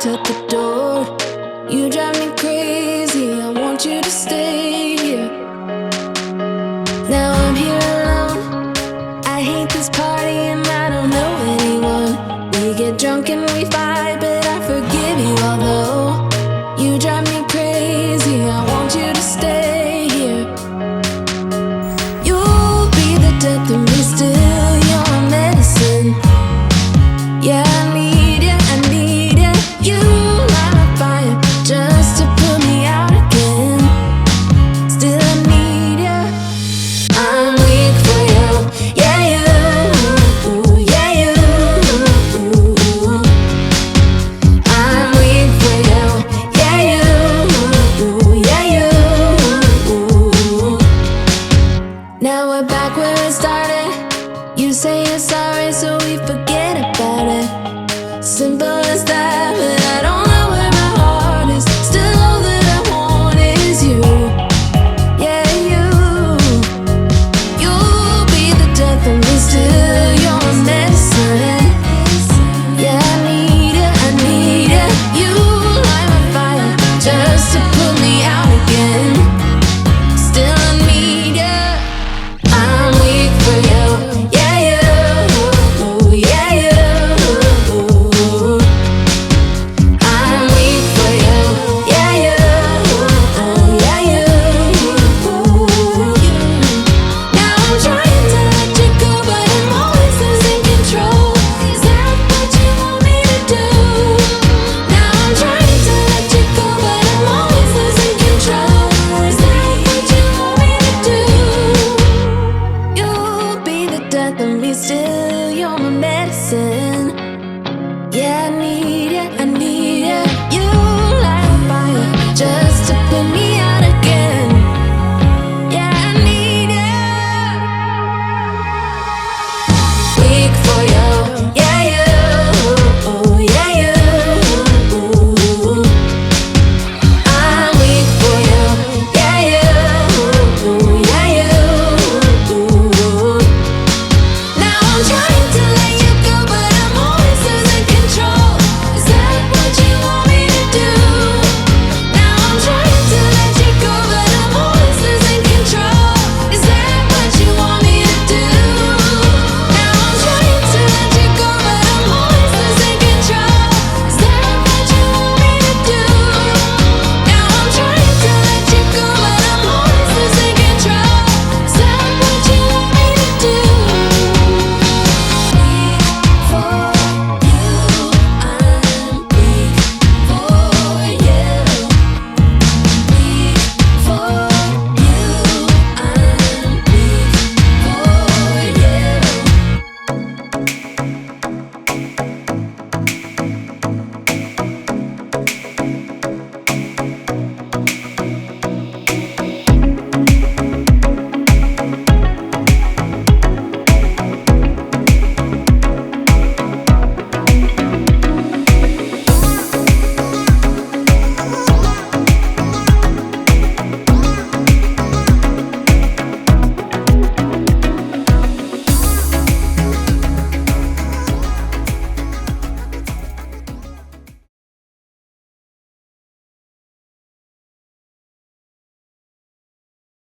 knocked at the door. You drive me crazy, I want you to stay here. Now I'm here alone, I hate this party and I don't know anyone. We get drunk and we fight, but I forgive you. Although you drive me crazy, I want you to stay here. You'll be the death of me still, you're my medicine. Yeah, I need ya, I need ya. You light a fire just to put me out again. Still I need ya. I'm weak for you, yeah you, yeah you. I'm weak for you, yeah you, yeah you. Now we're back where it started. You say you're sorry, so we forget about it. Simple as that, but